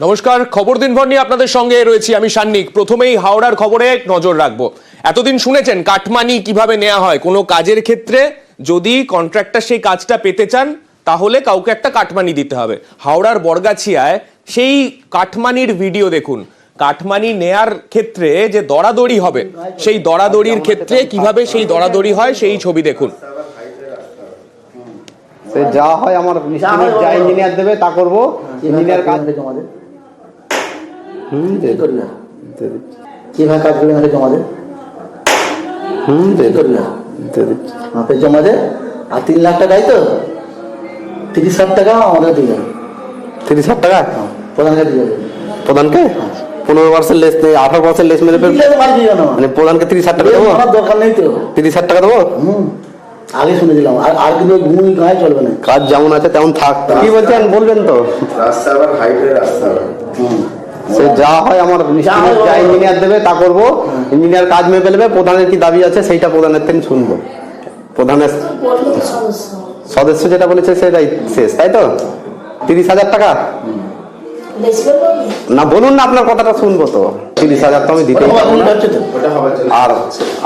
নমস্কার, খবর দিনভর নিয়ে আপনাদের সঙ্গে রয়েছি আমি সান্নিক। প্রথমেই হাওড়ার খবরে নজর রাখবো। এতদিন শুনেছেন কাটমানি কিভাবে নেওয়া হয়। কোনো কাজের ক্ষেত্রে যদি কন্ট্রাক্টর সেই কাজটা পেতে চান তাহলে কাউকে একটা কাটমানি দিতে হবে। হাওড়ার বরগাছিয়ায় সেই কাটমানির ভিডিও দেখুন। কাটমানি নেয়ার ক্ষেত্রে যে দরাদরি হবে, সেই দরাদরির ক্ষেত্রে কিভাবে সেই দরাদরি হয় সেই ছবি দেখুন। সে যা হয় আমার মিস্ত্রি যা ইঞ্জিনিয়ার দেবে তা করব। ইঞ্জিনিয়ার কাজ জমা দে। করি না কিভাবে কাজগুলো আমাকে জমা দে। করি না আমাকে জমা দে। আর 3 লাখ টাকাই তো 30,000 টাকা আমাদের দিয়ে যাবে। 30,000 টাকা প্রধানকে দিয়ে যাবে। প্রধানকে 15% লেস নেই, 18% লেস মেরে মানে প্রধানকে 30,000 টাকা দেবো। দরকার নেই তো 30,000 টাকা দেবো। আগে শুনে দিলাম। আর কিন্তু ঘুম গায়ে চলবে না। কাজ যেমন আছে তেমন থাক। কি বলছেন বলবেন তো। রাস্তা আবার হাইটের রাস্তা সে যা হয় আমার মিস্ত্রি যা ইঞ্জিনিয়ার দেবে তা করব। ইঞ্জিনিয়ার কাজ মেপে নেবে। প্রধানের কি দাবি আছে সেইটা প্রধানের থেকে শুনবো। প্রধানের সদস্য যেটা বলেছে সেটাই শেষ, তাই তো? 30,000 টাকা না বলুন না, আপনার কথাটা শুনবো তো। 30,000 তো আমি দিতেই পারবো না।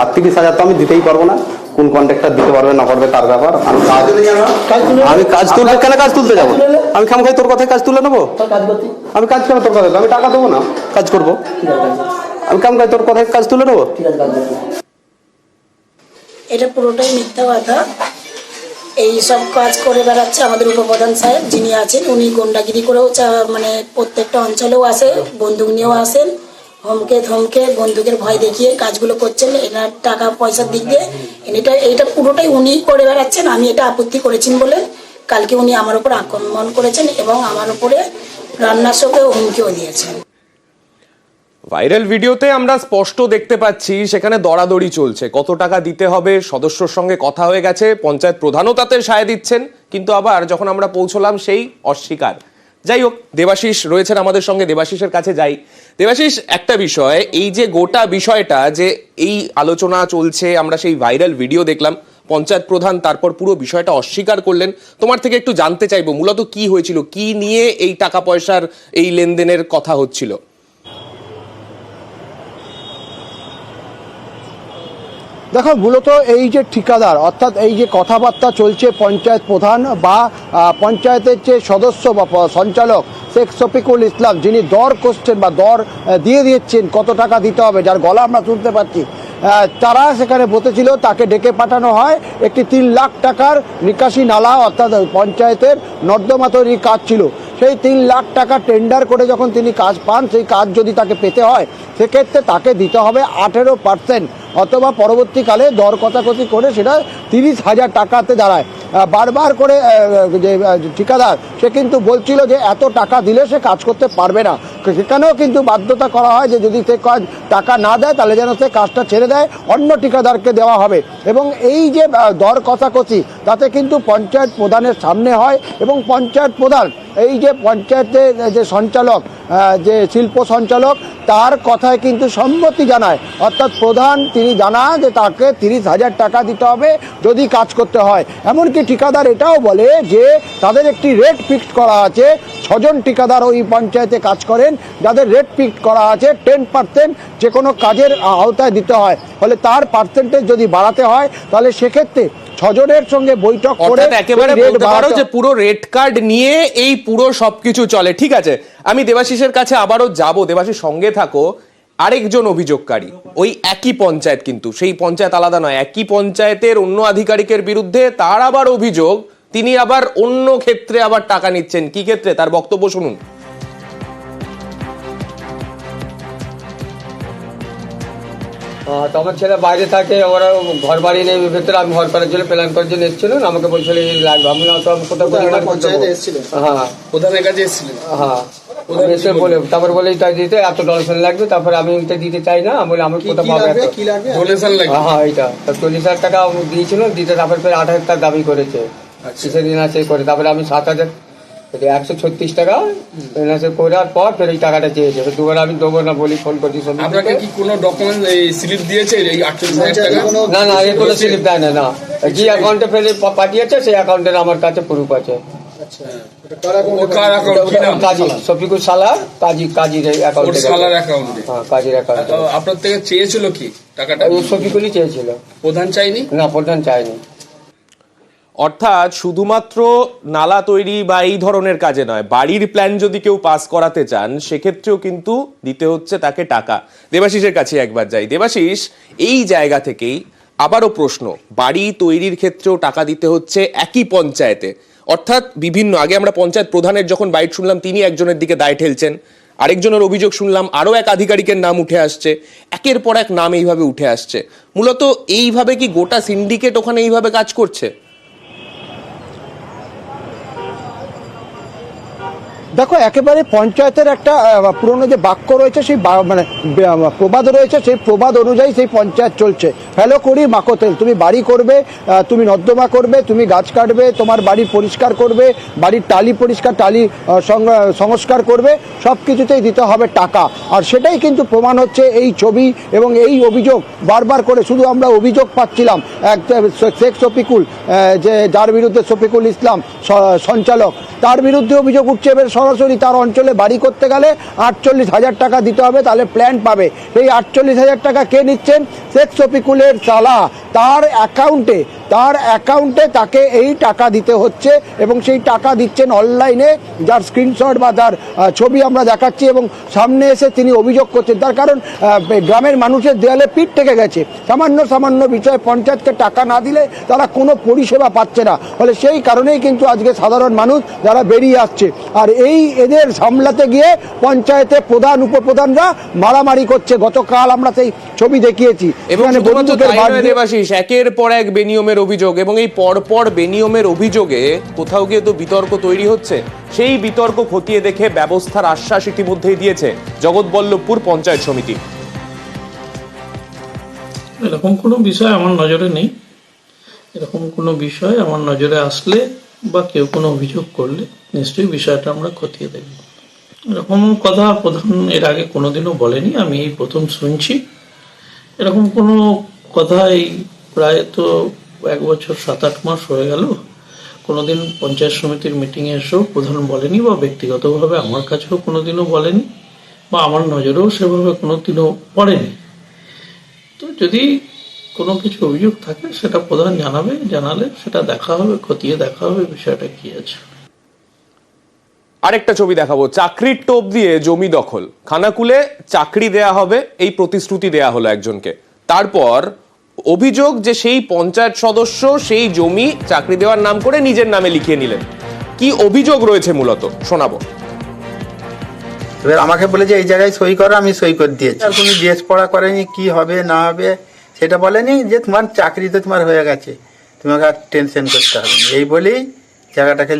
আর 30,000 তো আমি দিতেই পারবো না। কোন কন্ট্রাক্টর দিতে পারবে না পারবে তার ব্যাপার। আমি কাজ তুলবো কেন? কাজ তুলতে যাবো আমি? খামখাই তোর কথায় কাজ তুলে নেবো? আমি কাজ কেন তোর কথা? আমি টাকা দেবো না, কাজ করবো। আমি খামখাই তোর কথায় কাজ তুলে নেবো? এটা পুরোটাই মিথ্যা কথা। এই সব কাজ করে বেড়াচ্ছে আমাদের উপপ্রধান সাহেব যিনি আছেন। উনি গুন্ডাগিরি করেও মানে প্রত্যেকটা অঞ্চলেও আসে, বন্দুক নিয়েও আসেন। ধমকে ধমকে বন্দুকের ভয় দেখিয়ে কাজগুলো করছেন। এনার টাকা পয়সার দিক দিয়ে এইটা পুরোটাই উনিই করে বেড়াচ্ছেন। আমি এটা আপত্তি করেছেন বলে কালকে উনি আমার উপর আক্রমণ করেছেন এবং আমার উপরে প্রাণনাশকে হুমকিও দিয়েছেন। ভাইরাল ভিডিওতে আমরা স্পষ্ট দেখতে পাচ্ছি সেখানে দরাদরি চলছে। কত টাকা দিতে হবে সদস্যর সঙ্গে কথা হয়ে গেছে, পঞ্চায়েত প্রধানও তাতে সায় দিচ্ছেন, কিন্তু আবার যখন আমরা পৌঁছলাম সেই অস্বীকার। যাই হোক, দেবাশিস রয়েছেন আমাদের সঙ্গে, দেবাশিসের কাছে যাই। দেবাশিস, একটা বিষয়, এই যে গোটা বিষয়টা যে এই আলোচনা চলছে, আমরা সেই ভাইরাল ভিডিও দেখলাম, পঞ্চায়েত প্রধান তারপর পুরো বিষয়টা অস্বীকার করলেন। তোমার থেকে একটু জানতে চাইবো মূলত কি হয়েছিল, কি নিয়ে এই টাকা পয়সার এই লেনদেনের কথা হচ্ছিল? দেখো, মূলত এই যে ঠিকাদার অর্থাৎ এই যে কথাবার্তা চলছে পঞ্চায়েত প্রধান বা পঞ্চায়েতের যে সদস্য বা সঞ্চালক শেখ শফিকুল ইসলাম, যিনি দর করছেন বা দর দিয়ে দিচ্ছেন কত টাকা দিতে হবে, যার গলা আমরা শুনতে পাচ্ছি, তারা সেখানে বসেছিল। তাকে ডেকে পাঠানো হয়। একটি 3 লাখ টাকার নিকাশি নালা অর্থাৎ পঞ্চায়েতের নর্দমা তৈরির কাজ ছিল। সেই 3 লাখ টাকা টেন্ডার করে যখন তিনি কাজ পান, সেই কাজ যদি তাকে পেতে হয় সেক্ষেত্রে তাকে দিতে হবে 18% অথবা পরবর্তীকালে দর কষাকষি করে সেটা 30,000 টাকাতে দাঁড়ায়। বারবার করে যে ঠিকাদার সে কিন্তু বলছিল যে এত টাকা দিলে সে কাজ করতে পারবে না। সেখানেও কিন্তু বাধ্যতা করা হয় যে যদি সে কাজ টাকা না দেয় তাহলে যেন সে কাজটা ছেড়ে দেয়, অন্য ঠিকাদারকে দেওয়া হবে। এবং এই যে দর কষাকষি তাতে কিন্তু পঞ্চায়েত প্রধানের সামনে হয় এবং পঞ্চায়েত প্রধান এই যে পঞ্চায়েতের যে সঞ্চালক, যে শিল্প সঞ্চালক, তার কথায় কিন্তু সম্মতি জানায়। অর্থাৎ প্রধান তিনি জানান যে তাকে 30,000 টাকা দিতে হবে যদি কাজ করতে হয়। এমনকি ঠিকাদার এটাও বলে যে তাদের একটি রেট ফিক্সড করা আছে। 6 জন ঠিকাদার ওই পঞ্চায়েতে কাজ করেন, যাদের রেট ফিক্সড করা আছে 10% যে কোনো কাজের আওতায় দিতে হয়। ফলে তার পার্সেন্টেজ যদি বাড়াতে হয় তাহলে সেক্ষেত্রে 6 জনের সঙ্গে বৈঠক করে একেবারে বলতে পারো যে পুরো রেড কার্ড নিয়ে এই পুরো সবকিছু চলে। ঠিক আছে, আমি দেবাশিসের কাছে আবারও যাব। দেবাশিস, সঙ্গে থাকো। আরেকজন অভিযোগকারী ওই একই পঞ্চায়েত, কিন্তু সেই পঞ্চায়েত আলাদা নয়, একই পঞ্চায়েতের অন্য আধিকারিকের বিরুদ্ধে তার আবার অভিযোগ তিনি আবার অন্য ক্ষেত্রে আবার টাকা নিচ্ছেন। কি ক্ষেত্রে, তার বক্তব্য শুনুন। তো আমার ছেলে বাইরে থাকে, ওরা ঘর বাড়ি নেই ভেতরে। আমি ঘর করার জন্য প্ল্যান করার জন্য এসেছিল, আমাকে বলছিল এই লাগবে। আমি কোথাও হ্যাঁ প্রধানের কাছে এসেছিলেন। হ্যাঁ এসে বলে তারপর বলে দিতে এত ডোনেশন লাগবে। তারপরে আমি দিতে চাই না, আমি বলি আমি কোথাও পাবো হ্যাঁ এইটা 40,000 টাকা দিয়েছিল দিতে। তারপরে ফের 8,000 টাকা দাবি করেছে সেদিন আছে করে। তারপরে আমি 7,000 136 টাকা করার পর ফের এই টাকাটা চেয়েছে। দুবার আমি দেবো না বলি ফোন করছি। আপনাকে কি কোনো ডকুমেন্ট স্লিপ দিয়েছে এই 48,000 টাকা? না না, এই কোনো স্লিপ দেয় না। না যে অ্যাকাউন্টে ফেলে পাঠিয়েছে সেই অ্যাকাউন্টের আমার কাছে প্রুফ আছে। ও কার অ্যাকাউন্ট কি নাম? কাজী শফিকুল সালার, কাজীর ওর অ্যাকাউন্টে সালার অ্যাকাউন্টে। হ্যাঁ, কাজীর অ্যাকাউন্টে। আপনার থেকে চেয়েছিল কি টাকাটা? শফিকুলই চেয়েছিল, প্রধান চাইনি? না প্রধান চায়নি। অর্থাৎ শুধুমাত্র নালা তৈরি বা এই ধরনের কাজে নয়, বাড়ির প্ল্যান যদি কেউ পাস করাতে চান সেক্ষেত্রেও কিন্তু দিতে হচ্ছে তাকে টাকা। দেবাশিসের কাছে একবার যাই। দেবাশিস, এই জায়গা থেকেই আবারও প্রশ্ন, বাড়ি তৈরির ক্ষেত্রেও টাকা দিতে হচ্ছে একই পঞ্চায়েতে, অর্থাৎ বিভিন্ন, আগে আমরা পঞ্চায়েত প্রধানের যখন বাইট শুনলাম তিনি একজনের দিকে দায় ঠেলছেন, আরেকজনের অভিযোগ শুনলাম, আরও এক আধিকারিকের নাম উঠে আসছে, একের পর এক নাম এইভাবে উঠে আসছে। মূলত এইভাবে কি গোটা সিন্ডিকেট ওখানে এইভাবে কাজ করছে? দেখো, একেবারে পঞ্চায়েতের একটা পুরনো যে বাক্য রয়েছে, সেই মানে প্রবাদ রয়েছে, সেই প্রবাদ অনুযায়ী সেই পঞ্চায়েত চলছে। ফেলো করি মাখো তেল, তুমি বাড়ি করবে, তুমি নর্দমা করবে, তুমি গাছ কাটবে, তোমার বাড়ি পরিষ্কার করবে, বাড়ির টালি সংস্কার করবে, সব কিছুতেই দিতে হবে টাকা। আর সেটাই কিন্তু প্রমাণ হচ্ছে এই ছবি এবং এই অভিযোগ বারবার করে। শুধু আমরা অভিযোগ পাচ্ছিলাম, এক শেখ শফিকুল, যার বিরুদ্ধে শফিকুল ইসলাম সঞ্চালক, তার বিরুদ্ধে অভিযোগ উঠছে। এবার সরাসরি তার অঞ্চলে বাড়ি করতে গেলে 48,000 টাকা দিতে হবে, তাহলে প্ল্যান পাবে। এই 48,000 টাকা কে নিচ্ছেন? শেখ শফিকুলের চালা, তার অ্যাকাউন্টে তাকে এই টাকা দিতে হচ্ছে এবং সেই টাকা দিচ্ছেন অনলাইনে, যার স্ক্রিনশট বা তার ছবি আমরা দেখাচ্ছি এবং সামনে এসে তিনি অভিযোগ করছেন। তার কারণ গ্রামের মানুষের দেয়ালে পিঠ থেকে গেছে। সামান্য বিষয়ে পঞ্চায়েতকে টাকা না দিলে তারা কোনো পরিষেবা পাচ্ছে না। ফলে সেই কারণেই কিন্তু আজকে সাধারণ মানুষ যারা বেরিয়ে আসছে, আর এদের সামলাতে গিয়ে পঞ্চায়েতে প্রধান উপপ্রধানরা মারামারি করছে। গতকাল আমরা সেই ছবি দেখিয়েছি। এবং দেবাশিস, একের পর এক বেনিয়মের অভিযোগ, এবং এই পরপর বেনিয়মের অভিযোগে কোথাও গিয়ে তো বিতর্ক তৈরি হচ্ছে। সেই বিতর্ক খতিয়ে দেখে ব্যবস্থার আশ্বাস ইতিমধ্যেই দিয়েছে জগৎবল্লভপুর পঞ্চায়েত সমিতি। এরকম কোনো বিষয় আমার নজরে নেই। এরকম কোনো বিষয় আমার নজরে আসলে বা কেউ কোনো অভিযোগ করলে নিশ্চয়ই বিষয়টা আমরা খতিয়ে দেখব। এরকম কথা প্রধান এর আগে কোনোদিনও বলেনি, আমি এই প্রথম শুনছি। এরকম কোনো কথা এই প্রায় তো 1 বছর 7-8 মাস হয়ে গেল, কোনোদিন পঞ্চায়েত সমিতির মিটিংয়ে এসেও প্রধান বলেনি, বা ব্যক্তিগতভাবে আমার কাছেও কোনোদিনও বলেনি, বা আমার নজরেও সেভাবে কোনোদিনও পড়েনি। তো যদি কোনো কিছু অভিযোগ থাকে সেটা প্রধান জানালে সেটা দেখা হবে, খতিয়ে দেখা হবে বিষয়টা কি আছে। আরেকটা ছবি দেখাবো, চাকরির টোপ দিয়ে জমি দখল, খানাকুলে চাকরি দেয়া হবে এই প্রতিশ্রুতি দেয়া হলো একজনকে, তারপর অভিযোগ যে সেই পঞ্চায়েত সদস্য সেই জমি চাকরি দেওয়ার নাম করে নিজের নামে লিখিয়ে নিলেন। কি অভিযোগ রয়েছে মূলত শোনাবো। এবার আমাকে বলে যে এই জায়গায় সই করো, আমি সই করে দিয়েছি। আর কোনো জিজ্ঞেস পড়া করেনি কি হবে না হবে, সেটা বলেনি, যে তোমার চাকরি তো তোমার হয়ে গেছে, তোমাকে আর টেনশন করতে হবে না, এই বলেই জায়গাটাকে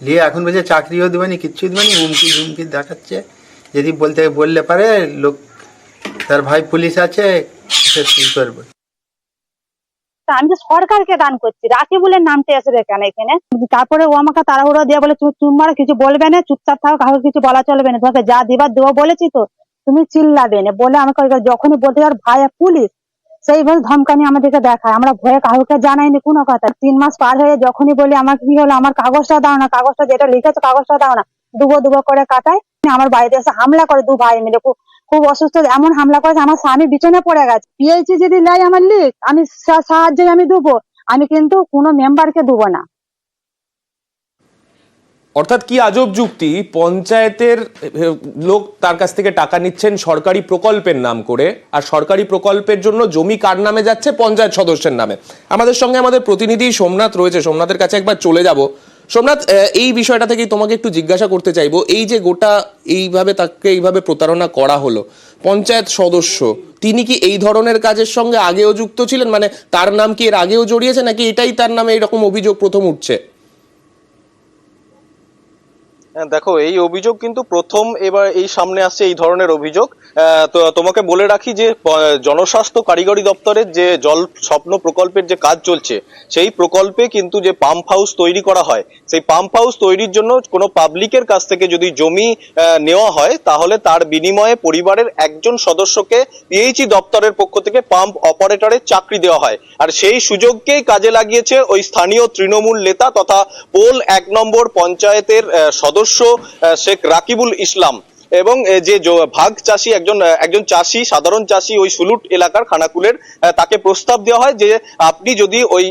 নিয়ে এখন বলছে চাকরিও দেবেনি, কিচ্ছু দেবেনি, হুমকি দেখাচ্ছে। যদি বললে পারে লোক, তার ভাই পুলিশ আছে, সে কি করবে। আমি তো সরকারকে দান করছি, রাকিবুলের নামটা আসবে কেন এখানে? তারপরে ও আমাকে তাড়াহুড়ো দিয়ে বলে তোমার কিছু বলবে না, চুপচাপ থাকো, কাউকে কিছু বলা চলবে না, তোমাকে যা দিবার দেবো বলেছি তো, তুমি চিল্লাবে না বলে আমাকে যখনই বলতে আর ভাই পুলিশ সেইভাবে ধমকানি আমাদেরকে দেখায়। আমরা ভয়ে কাউকে জানাইনি কোনো কথা। 3 মাস পার হয়ে যখনই বলি আমাকে কি হলো, আমার কাগজটা দাও না, কাগজটা যেটা লিখেছো কাগজটা দাও না, দুবো করে কাটায়। আমার বাড়িতে এসে হামলা করে 2 ভাই মিলে, খুব অসুস্থ, এমন হামলা করেছে আমার স্বামী বিছানায় পড়ে গেছে। পিএইচি যদি লাই আমার লিখ, আমি সাহায্যে আমি দেবো, আমি কিন্তু কোনো মেম্বারকে দেবো না। অর্থাৎ কি আজব যুক্তি, পঞ্চায়েতের লোক তার কাছ থেকে টাকা নিচ্ছেন সরকারি প্রকল্পের নাম করে, আর সরকারি প্রকল্পের জন্য জমি কার নামে যাচ্ছে? পঞ্চায়েত সদস্যের নামে। আমাদের সঙ্গে আমাদের প্রতিনিধি সোমনাথ রয়েছে, সোমনাথের কাছে একবার চলে যাব। সোমনাথ, এই বিষয়টা থেকে তোমাকে একটু জিজ্ঞাসা করতে চাইবো, এই যে গোটা তাকে এইভাবে প্রতারণা করা হলো, পঞ্চায়েত সদস্য তিনি কি এই ধরনের কাজের সঙ্গে আগেও যুক্ত ছিলেন? মানে তার নাম কি এর আগেও জড়িয়েছে, নাকি এটাই তার নামে এরকম অভিযোগ প্রথম উঠছে? দেখো, এই অভিযোগ কিন্তু প্রথম এবার এই সামনে আসছে এই ধরনের অভিযোগ। তো তোমাকে বলে রাখি যে জনস্বাস্থ্য কারিগরি দপ্তরের যে জল স্বপ্ন প্রকল্পের যে কাজ চলছে, সেই প্রকল্পে কিন্তু যে পাম্প হাউস তৈরি করা হয়, সেই পাম্প হাউস তৈরির জন্য কোনো পাবলিকের কাছ থেকে যদি জমি নেওয়া হয়, তাহলে তার বিনিময়ে পরিবারের একজন সদস্যকে পিএইচই দপ্তরের পক্ষ থেকে পাম্প অপারেটরের চাকরি দেওয়া হয়। আর সেই সুযোগকেই কাজে লাগিয়েছে ওই স্থানীয় তৃণমূল নেতা তথা পোল 1 নম্বর পঞ্চায়েতের সদস্য শেখ রাকিবুল ইসলাম এবং যে ভাগ চাষি একজন চাষি, সাধারণ চাষি ওই সুলুট এলাকার খানাকুলের, তাকে প্রস্তাব দেওয়া হয় যে আপনি যদি ওই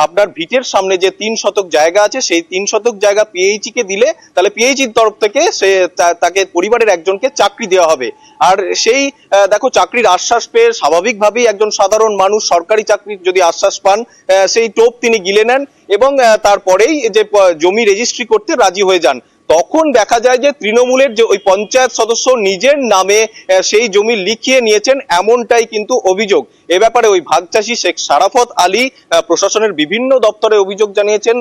আপনার ভিটের সামনে যে 3 শতক জায়গা আছে, সেই 3 শতক জায়গা পিএইচই কে দিলে তাহলে পিএইচির তরফ থেকে তাকে পরিবারের একজনকে চাকরি দেওয়া হবে। আর সেই দেখো, চাকরির আশ্বাস পেয়ে স্বাভাবিকভাবেই একজন সাধারণ মানুষ সরকারি চাকরির যদি আশ্বাস পান, সেই টোপ তিনি গিলে নেন এবং তারপরেই যে জমি রেজিস্ট্রি করতে রাজি হয়ে যান। তখন দেখা যায় যে তৃণমূলের যে ওই পঞ্চায়েত সদস্য নিজের নামে সেই জমি লিখিয়ে নিয়েছেন, এমনটাই কিন্তু অভিযোগ। এ ব্যাপারে ওই ভাগচাষী শেখ সারাফত আলী প্রশাসনের বিভিন্ন দপ্তরে অভিযোগ জানিয়েছেন,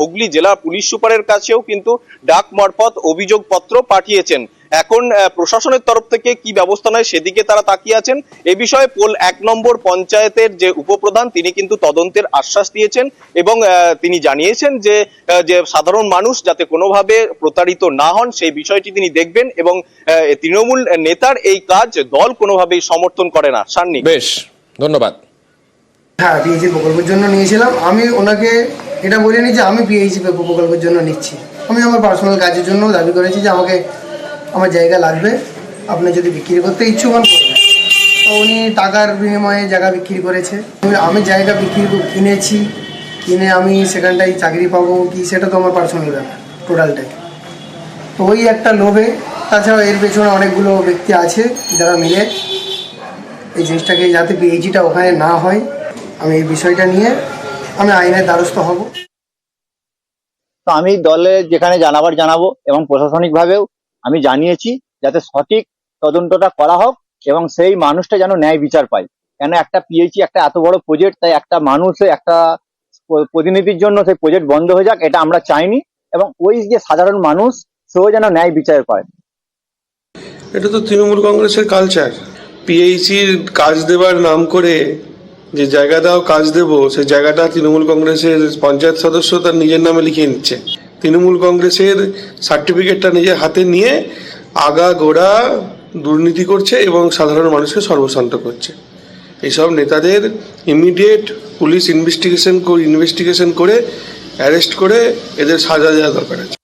হুগলি জেলা পুলিশ সুপারের কাছেও কিন্তু ডাক মারফত অভিযোগপত্র পাঠিয়েছেন। এখন প্রশাসনের তরফ থেকে কি ব্যবস্থা নেয় সেদিকে তারা তাকিয়ে আছেন। এ বিষয়ে পোল 1 নম্বর পঞ্চায়েতের যে উপপ্রধান, তিনি কিন্তু তদন্তের আশ্বাস দিয়েছেন এবং তিনি জানিয়েছেন যে সাধারণ মানুষ যাতে কোনোভাবে প্রতারিত না হন সেই বিষয়টি তিনি দেখবেন এবং তৃণমূল নেতার এই কাজ দল কোনোভাবেই সমর্থন করে না। সান্নি, বেশ, ধন্যবাদ। হ্যাঁ, পিএইচি প্রকল্পের জন্য নিয়েছিলাম। আমি ওনাকে এটা বলিনি যে আমি পিএইচি প্রকল্পের জন্য নিচ্ছি। আমি আমার পার্সোনাল কাজের জন্য দাবি করেছি যে আমার জায়গা লাগবে, আপনি যদি বিক্রি করতে ইচ্ছুক হন করবেন। তো উনি টাকার বিনিময়ে জায়গা বিক্রি করেছে। আমি জায়গা কিনে আমি সেখানটায় চাকরি পাবো কি, সেটা তো আমার পার্সোনাল ব্যাপার টোটালটাই। তো ওই একটা লোভে, তাছাড়া এর পেছনে অনেকগুলো ব্যক্তি আছে যারা মিলে এই জিনিসটাকে যাতে পিএইচিটা ওখানে না হয়, আমি এই বিষয়টা নিয়ে আমি আইনের দ্বারস্থ হব। তো আমি দলে যেখানে জানাবো এবং প্রশাসনিকভাবেও আমি জানিয়েছি যাতে সঠিক তদন্তটা করা হোক এবং সেই মানুষটা যেন ন্যায় বিচার পায়। কেন একটা পিএইচই একটা এত বড় প্রজেক্ট, তাই একটা মানুষের একটা প্রতিনিধির জন্য সেই প্রজেক্ট বন্ধ হয়ে যাক, এটা আমরা চাইনি এবং ওই যে সাধারণ মানুষ সেও যেন ন্যায় বিচার পায়। এটা তো তৃণমূল কংগ্রেসের কালচার। পিএইচির কাজ দেবার নাম করে যে জায়গা দাও কাজ দেবো, সেই জায়গাটা তৃণমূল কংগ্রেসের পঞ্চায়েত সদস্য তার নিজের নামে লিখিয়ে নিচ্ছে। তৃণমূল কংগ্রেসের সার্টিফিকেটটা নিজের হাতে নিয়ে আগাগোড়া দুর্নীতি করছে এবং সাধারণ মানুষকে সর্বশান্ত করছে। এইসব নেতাদের ইমিডিয়েট পুলিশ ইনভেস্টিগেশন করে অ্যারেস্ট করে এদের সাজা দেওয়া দরকার আছে।